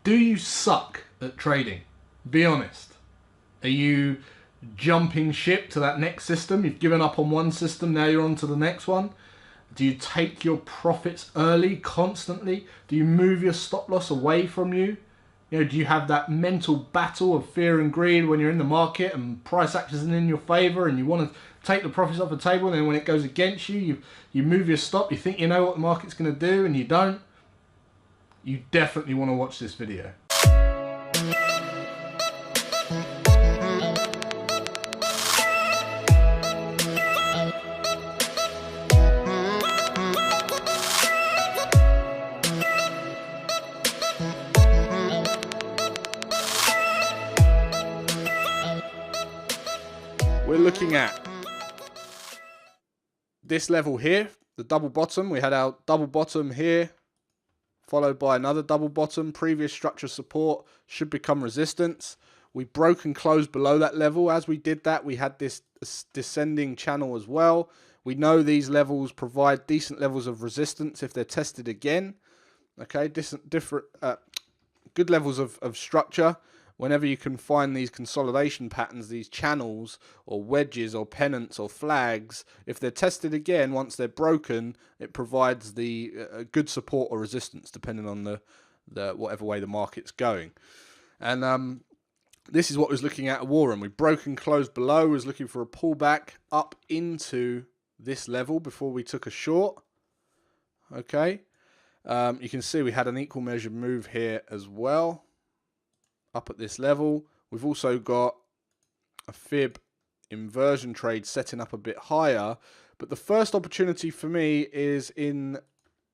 Do you suck at trading? Be honest. Are you jumping ship to that next system? You've given up on one system, now you're on to the next one. Do you take your profits early constantly? Do you move your stop loss away from you? You know, do you have that mental battle of fear and greed when you're in the market and price action isn't in your favor and you want to take the profits off the table, and then when it goes against you, you move your stop, you think you know what the market's going to do and you don't? You definitely want to watch this video. We're looking at this level here, the double bottom. We had our double bottom here, followed by another double bottom. Previous structure support should become resistance. We broke and closed below that level. As we did that, we had this descending channel as well. We know these levels provide decent levels of resistance if they're tested again. Okay, good levels of structure. Whenever you can find these consolidation patterns, these channels or wedges or pennants or flags, if they're tested again, once they're broken, it provides the good support or resistance depending on the whatever way the market's going. And this is what I was looking at Warren. We broke and closed below. We was looking for a pullback up into this level before we took a short. Okay, you can see we had an equal measure move here as well. Up at this level, we've also got a fib inversion trade setting up a bit higher, but the first opportunity for me is in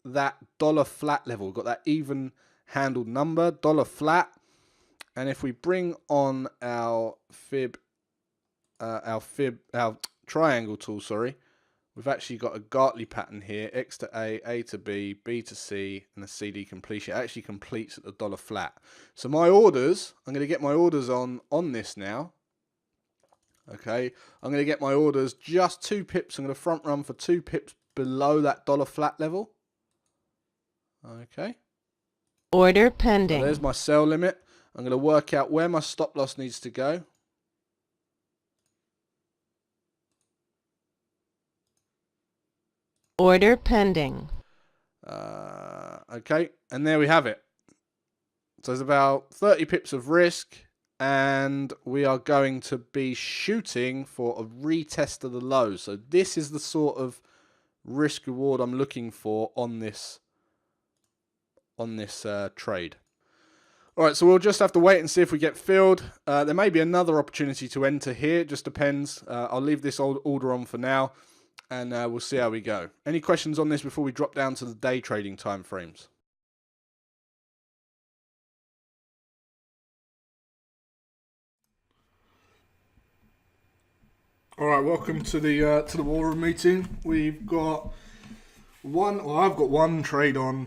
that dollar flat level. We've got that even handled number, dollar flat, and if we bring on our triangle tool, sorry, we've actually got a Gartley pattern here, X to A to B, B to C, and a CD completion. It actually completes at the dollar flat. So my orders, I'm going to get my orders on this now. Okay, I'm going to get my orders just 2 pips. I'm going to front run for 2 pips below that dollar flat level. Okay. Order pending. So there's my sell limit. I'm going to work out where my stop loss needs to go. Order pending. Okay, and there we have it. So there's about 30 pips of risk, and we are going to be shooting for a retest of the low. So this is the sort of risk reward I'm looking for on this trade. All right, so we'll just have to wait and see if we get filled. There may be another opportunity to enter here. It just depends. I'll leave this old order on for now, and we'll see how we go. Any questions on this before we drop down to the day trading time frames? All right, welcome to the war room meeting. We've got I've got one trade on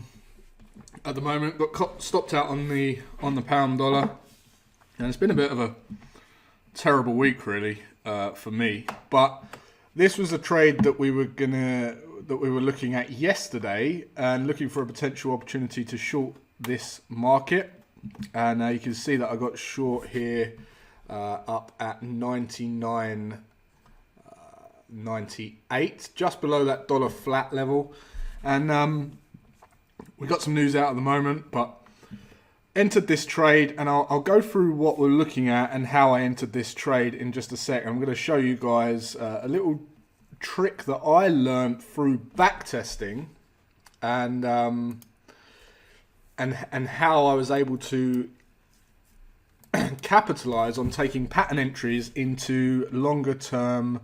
at the moment. Got stopped out on the pound dollar, and it's been a bit of a terrible week really for me. But this was a trade that we were looking at yesterday, and looking for a potential opportunity to short this market. And you can see that I got short here up at 99.98, just below that dollar flat level. And we got some news out at the moment, but entered this trade, and I'll go through what we're looking at and how I entered this trade in just a sec. I'm going to show you guys a little trick that I learned through backtesting, and how I was able to capitalize on taking pattern entries into longer term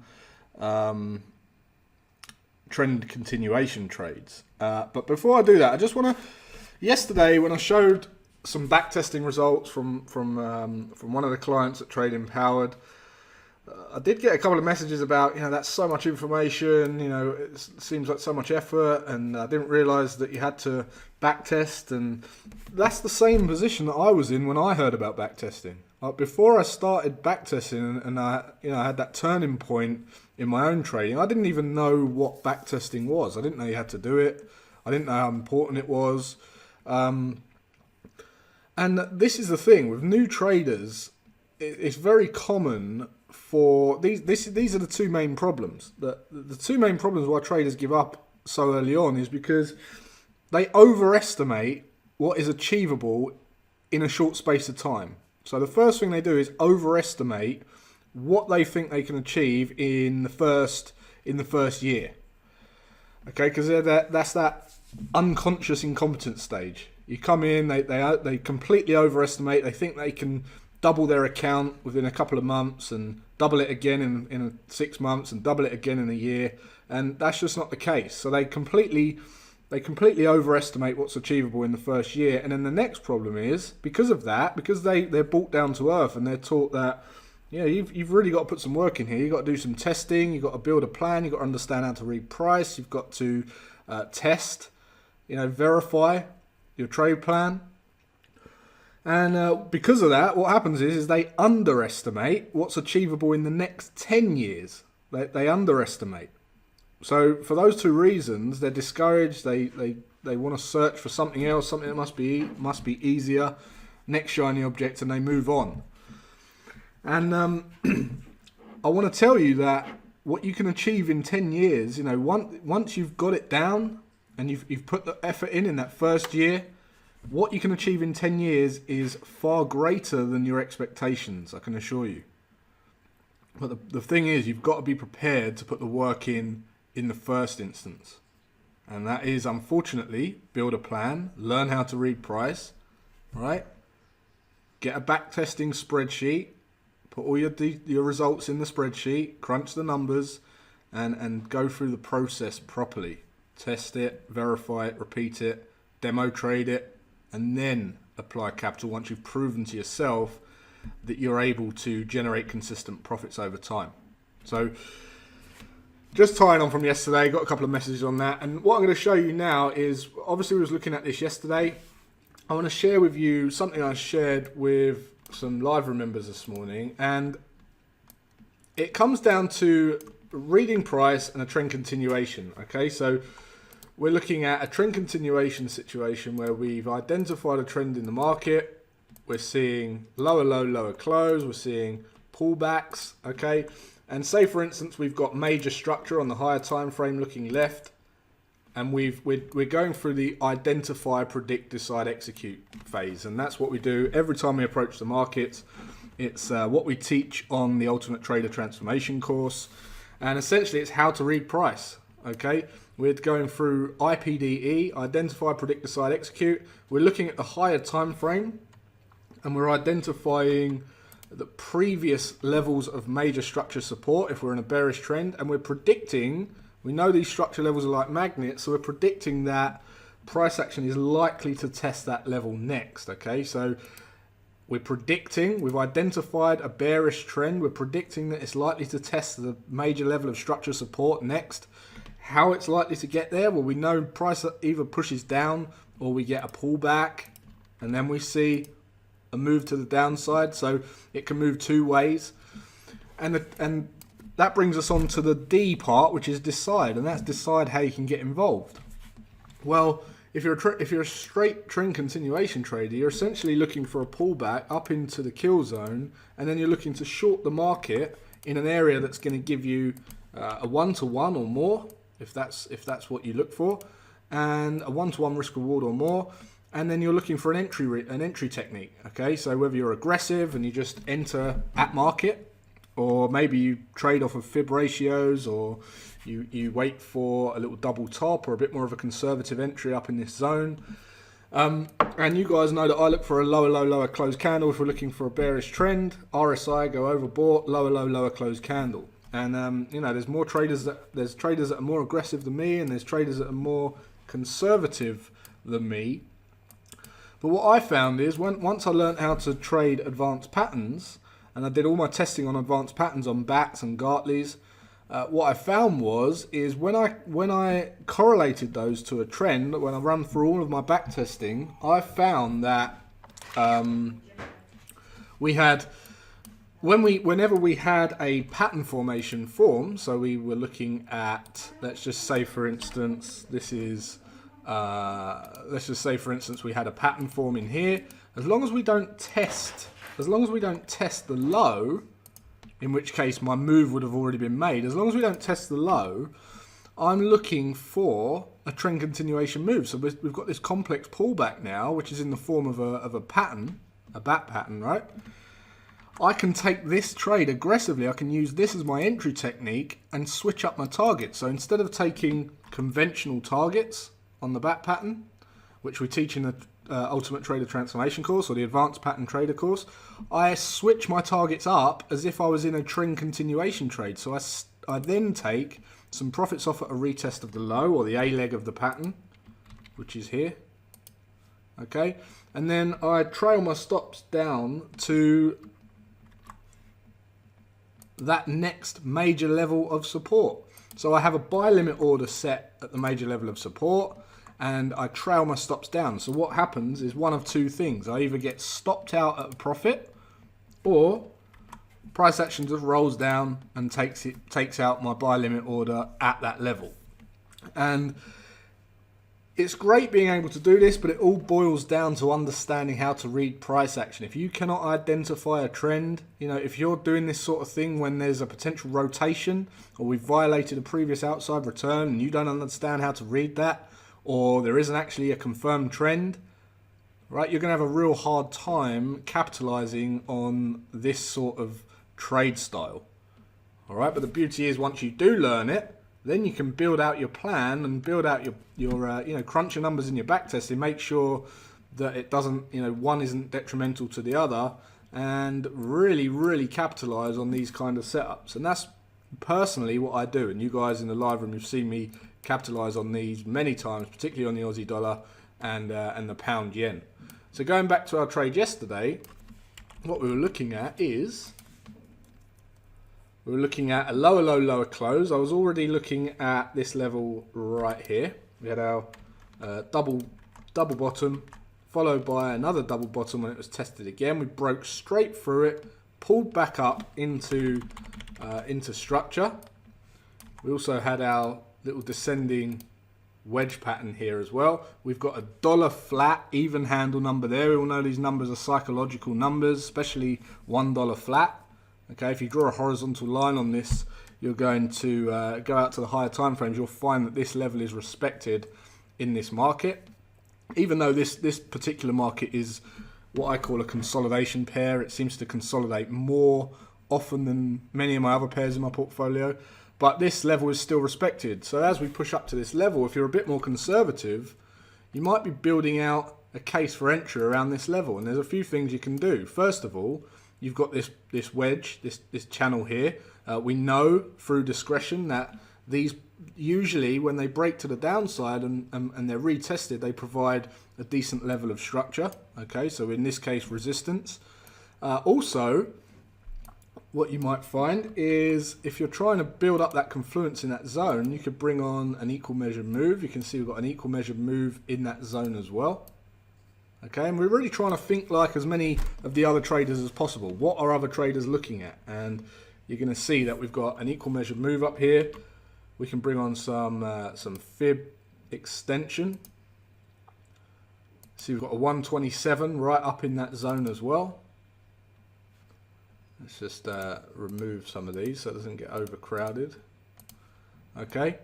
trend continuation trades. But before I do that, I just want to, yesterday when I showed some backtesting results from one of the clients at Trade Empowered, I did get a couple of messages about, that's so much information, it seems like so much effort, and I didn't realize that you had to backtest. And that's the same position that I was in when I heard about backtesting. Like before I started backtesting, and I had that turning point in my own trading, I didn't even know what backtesting was. I didn't know you had to do it. I didn't know how important it was. And this is the thing with new traders, it's very common for these are the two main problems. The two main problems why traders give up so early on is because they overestimate what is achievable in a short space of time. So the first thing they do is overestimate what they think they can achieve in the first year. Okay, because that's that unconscious incompetence stage. You come in, they completely overestimate. They think they can double their account within a couple of months and double it again in 6 months and double it again in a year, and that's just not the case. So they completely overestimate what's achievable in the first year. And then the next problem is, because of that, because they're brought down to earth and they're taught that, yeah, you've really got to put some work in here. You've got to do some testing. You've got to build a plan. You've got to understand how to read price. You've got to test, verify your trade plan. And because of that, what happens is they underestimate what's achievable in the next 10 years. They underestimate. So for those two reasons, they're discouraged. They want to search for something else, something that must be easier, next shiny object, and they move on. And I want to tell you that what you can achieve in 10 years, once you've got it down and you've put the effort in that first year, what you can achieve in 10 years is far greater than your expectations, I can assure you. But the thing is, you've got to be prepared to put the work in the first instance. And that is, unfortunately, build a plan, learn how to read price, right? Get a backtesting spreadsheet, put all your results in the spreadsheet, crunch the numbers, and go through the process properly. Test it, verify it, repeat it, demo trade it, and then apply capital once you've proven to yourself that you're able to generate consistent profits over time. So just tying on from yesterday, got a couple of messages on that. And what I'm going to show you now is, obviously we was looking at this yesterday. I want to share with you something I shared with some live members this morning. And it comes down to reading price and a trend continuation. Okay, so we're looking at a trend continuation situation where we've identified a trend in the market. We're seeing lower low, lower close. We're seeing pullbacks. Okay. And say, for instance, we've got major structure on the higher time frame looking left, and we're going through the identify, predict, decide, execute phase. And that's what we do every time we approach the markets. It's what we teach on the Ultimate Trader Transformation course. And essentially, it's how to read price. Okay, we're going through IPDE, identify, predict, decide, execute. We're looking at the higher time frame, and we're identifying the previous levels of major structure support if we're in a bearish trend, and we're predicting, we know these structure levels are like magnets, so we're predicting that price action is likely to test that level next. Okay, so we've identified a bearish trend, we're predicting that it's likely to test the major level of structure support next. How it's likely to get there, well, we know price either pushes down or we get a pullback, and then we see a move to the downside. So it can move two ways, and that brings us on to the D part, which is decide, and that's decide how you can get involved. Well, if you're a straight trend continuation trader, you're essentially looking for a pullback up into the kill zone, and then you're looking to short the market in an area that's going to give you a 1-to-1 or more, if that's what you look for, and a 1-to-1 risk reward or more. And then you're looking for an entry technique. Okay, so whether you're aggressive and you just enter at market, or maybe you trade off of fib ratios, or you wait for a little double top or a bit more of a conservative entry up in this zone. And you guys know that I look for a lower low, lower close candle if we're looking for a bearish trend. RSI, go overbought, lower low, lower close candle. And there's traders that are more aggressive than me, and there's traders that are more conservative than me. But what I found is, once I learned how to trade advanced patterns, and I did all my testing on advanced patterns on BATs and Gartleys, what I found is when I correlated those to a trend, when I run through all of my back testing, I found that whenever we had a pattern formation form, so we were looking at, let's just say for instance we had a pattern form in here. as long as we don't test the low, in which case my move would have already been made, as long as we don't test the low, I'm looking for a trend continuation move. So we've got this complex pullback now, which is in the form of a pattern, a bat pattern, right? I can take this trade aggressively. I can use this as my entry technique and switch up my target. So instead of taking conventional targets on the bat pattern, which we teach in the Ultimate Trader Transformation course or the Advanced Pattern Trader course, I switch my targets up as if I was in a trend continuation trade. So I then take some profits off at a retest of the low or the A leg of the pattern, which is here. Okay, and then I trail my stops down to that next major level of support. So I have a buy limit order set at the major level of support, and I trail my stops down. So what happens is one of two things. I either get stopped out at a profit, or price action just rolls down and takes out my buy limit order at that level. And it's great being able to do this, but it all boils down to understanding how to read price action. If you cannot identify a trend, if you're doing this sort of thing when there's a potential rotation or we've violated a previous outside return and you don't understand how to read that, or there isn't actually a confirmed trend, right, you're going to have a real hard time capitalizing on this sort of trade style. All right, but the beauty is once you do learn it, then you can build out your plan and build out your crunch your numbers in your backtesting, make sure that it doesn't, one isn't detrimental to the other, and really capitalize on these kind of setups. And that's personally what I do. And you guys in the live room, you've seen me capitalize on these many times, particularly on the Aussie dollar and the pound yen. So going back to our trade yesterday, what we were looking at is we were looking at a lower close. I was already looking at this level right here. We had our double bottom, followed by another double bottom when it was tested again. We broke straight through it, pulled back up into structure. We also had our little descending wedge pattern here as well. We've got a dollar flat even handle number there. We all know these numbers are psychological numbers, especially $1 flat. Okay, if you draw a horizontal line on this, you're going to go out to the higher time frames. You'll find that this level is respected in this market. Even though this particular market is what I call a consolidation pair, it seems to consolidate more often than many of my other pairs in my portfolio. But this level is still respected. So as we push up to this level, if you're a bit more conservative, you might be building out a case for entry around this level. And there's a few things you can do. First of all, you've got this wedge, this channel here. We know through discretion that these usually, when they break to the downside and they're retested, they provide a decent level of structure. Okay, so in this case, resistance. Also, what you might find is if you're trying to build up that confluence in that zone, you could bring on an equal measured move. You can see we've got an equal measured move in that zone as well. Okay, and we're really trying to think like as many of the other traders as possible. What are other traders looking at? And you're going to see that we've got an equal measured move up here. We can bring on some fib extension. See, we've got a 127 right up in that zone as well. Let's just remove some of these so it doesn't get overcrowded. Okay.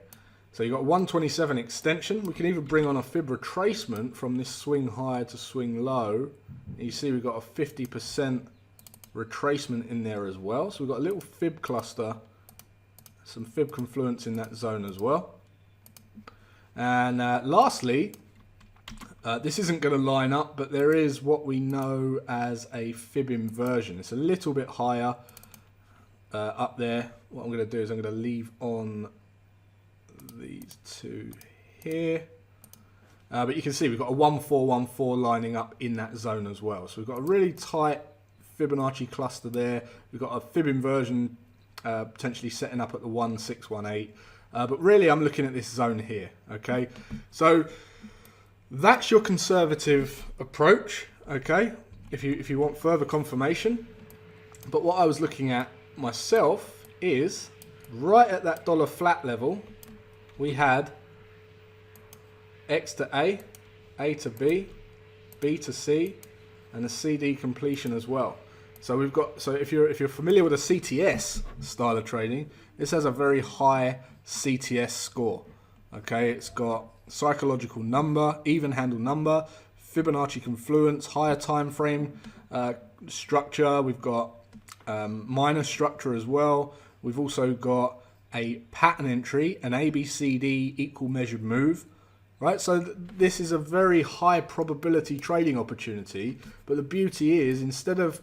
So you've got 127 extension. We can even bring on a fib retracement from this swing high to swing low. And you see we've got a 50% retracement in there as well. So we've got a little fib cluster, some fib confluence in that zone as well. And lastly, this isn't going to line up, but there is what we know as a fib inversion. It's a little bit higher up there. What I'm going to do is I'm going to leave on these two here, but you can see we've got a 1414 lining up in that zone as well. So we've got a really tight Fibonacci cluster there. We've got a fib inversion potentially setting up at the 1618, but really I'm looking at this zone here. Okay, so that's your conservative approach. Okay, if you want further confirmation, but what I was looking at myself is right at that dollar flat level. We had X to A to B, B to C, and a CD completion as well. So we've got, so if you're familiar with a CTS style of trading, this has a very high CTS score. Okay, it's got psychological number, even handle number, Fibonacci confluence, higher time frame structure. We've got minor structure as well. We've also got a pattern entry, an ABCD equal measured move. Right, so this is a very high probability trading opportunity. But the beauty is, instead of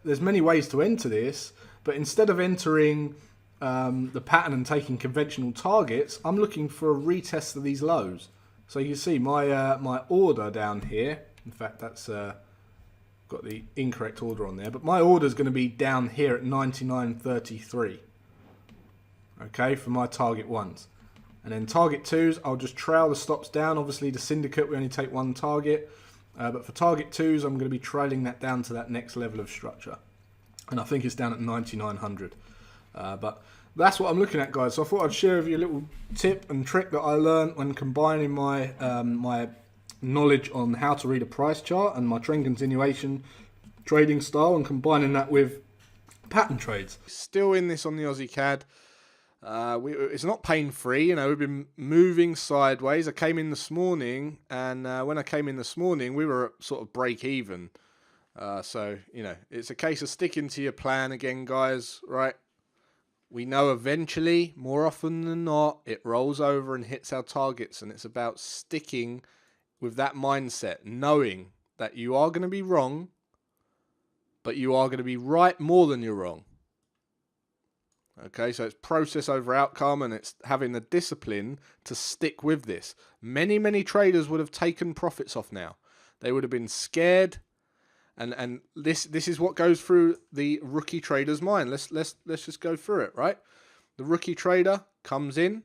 there's many ways to enter this, but instead of entering the pattern and taking conventional targets, I'm looking for a retest of these lows. So you see my my order down here. In fact, that's got the incorrect order on there, but my order is going to be down here at 99.33. Okay, for my target ones. And then target twos, I'll just trail the stops down. Obviously, the syndicate, we only take one target. But for target twos, I'm going to be trailing that down to that next level of structure. And I think it's down at 9,900. But that's what I'm looking at, guys. So I thought I'd share with you a little tip and trick that I learned when combining my my knowledge on how to read a price chart and my trend continuation trading style, and combining that with pattern trades. Still in this on the Aussie CAD. It's not pain-free, you know. We've been moving sideways. I came in this morning, and when I came in this morning, we were at sort of break even. So, you know, it's a case of sticking to your plan again, guys, right? We know eventually, more often than not, it rolls over and hits our targets, and it's about sticking with that mindset, knowing that you are going to be wrong, but you are going to be right more than you're wrong. Okay, so it's process over outcome, and it's having the discipline to stick with this. Many traders would have taken profits off now. They would have been scared, and this is what goes through the rookie trader's mind. Let's just go through it, right? The rookie trader comes in,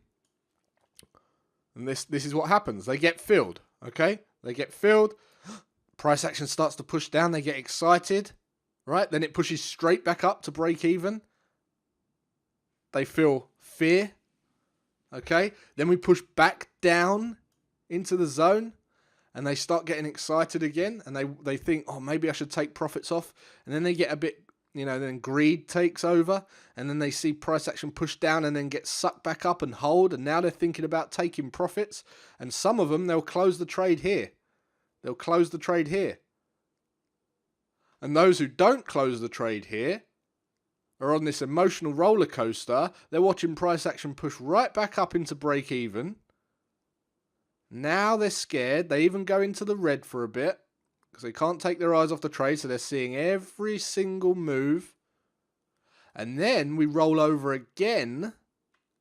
and this is what happens. They get filled, okay? They get filled. Price action starts to push down. They get excited, right? Then it pushes straight back up to break even. They feel fear, okay? Then we push back down into the zone, and they start getting excited again, and they think, oh, maybe I should take profits off. And then they get a bit, you know, then greed takes over, and then they see price action push down and then get sucked back up and hold, and now they're thinking about taking profits. And some of them, they'll close the trade here. They'll close the trade here. And those who don't close the trade here are on this emotional roller coaster. They're watching price action push right back up into break even. Now they're scared. They even go into the red for a bit because they can't take their eyes off the trade, so they're seeing every single move. And then we roll over again,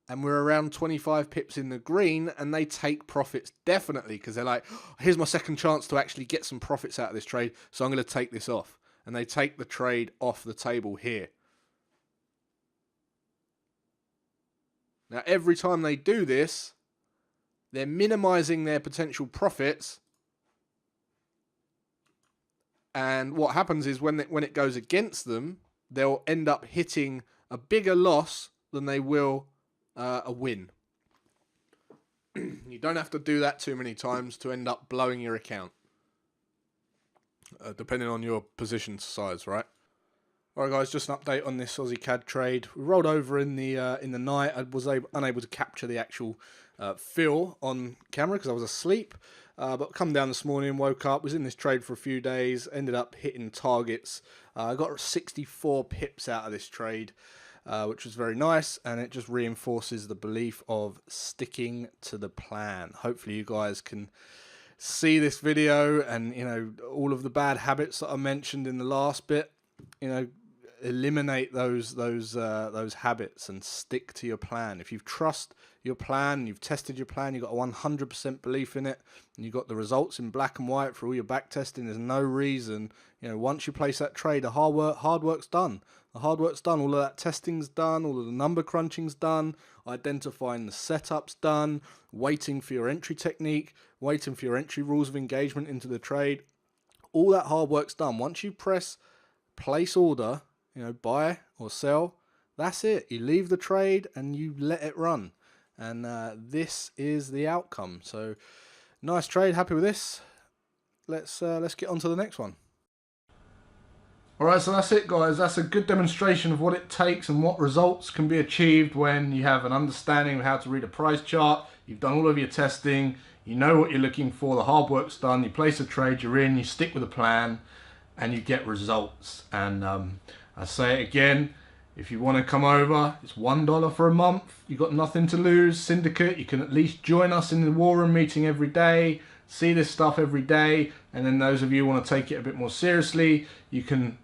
and we're around 25 pips in the green, and they take profits definitely because they're like, oh, here's my second chance to actually get some profits out of this trade, so I'm going to take this off. And they take the trade off the table here. Now, every time they do this, they're minimizing their potential profits. And what happens is when it goes against them, they'll end up hitting a bigger loss than they will a win. You don't have to do that too many times to end up blowing your account. Depending on your position size, right? Alright guys, just an update on this Aussie CAD trade. We rolled over in the night. I was unable to capture the actual fill on camera because I was asleep. But come down this morning, woke up, was in this trade for a few days, ended up hitting targets. I got 64 pips out of this trade, which was very nice, and it just reinforces the belief of sticking to the plan. Hopefully you guys can see this video and, you know, all of the bad habits that I mentioned in the last bit, you know, eliminate those habits and stick to your plan. If you trust your plan, you've tested your plan, you've got a 100% belief in it, and you've got the results in black and white for all your back testing, there's no reason, you know, once you place that trade, the hard work's done. The hard work's done. All of that testing's done. All of the number crunching's done. Identifying the setup's done. Waiting for your entry technique. Waiting for your entry rules of engagement into the trade. All that hard work's done. Once you press place order, you know, buy or sell, that's it. You leave the trade and you let it run. And this is the outcome. So nice trade. Happy with this. Let's get on to the next one. Alright, so that's it guys. That's a good demonstration of what it takes and what results can be achieved when you have an understanding of how to read a price chart. You've done all of your testing, you know what you're looking for, the hard work's done, you place a trade, you're in, you stick with a plan, and you get results. And I say it again, if you want to come over, it's $1 for a month. You've got nothing to lose. Syndicate, you can at least join us in the war room meeting every day, see this stuff every day, and then those of you who want to take it a bit more seriously, you can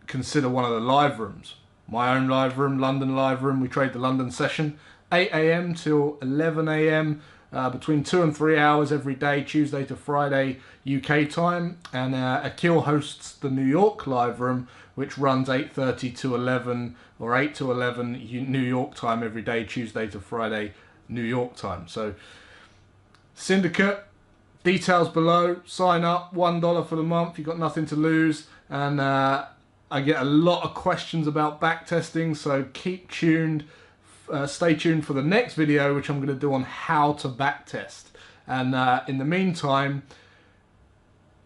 consider one of the live rooms. My own live room, London live room, we trade the London session, 8 AM till 11 AM, between 2 and 3 hours every day, Tuesday to Friday UK time, and Akil hosts the New York live room, which runs 8:30 to 11 or 8 to 11 New York time every day, Tuesday to Friday New York time. So Syndicate, details below, sign up, $1 for the month, you've got nothing to lose. And I get a lot of questions about backtesting, so keep tuned. Stay tuned for the next video, which I'm going to do on how to backtest. And in the meantime,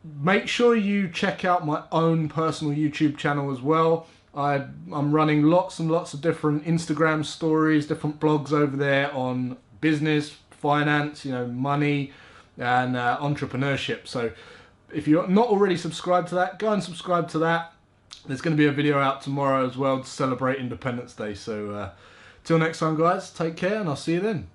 make sure you check out my own personal YouTube channel as well. I'm running lots and lots of different Instagram stories, different blogs over there on business, finance, you know, money, and entrepreneurship. So if you're not already subscribed to that, go and subscribe to that. There's going to be a video out tomorrow as well to celebrate Independence Day. So till next time guys, take care and I'll see you then.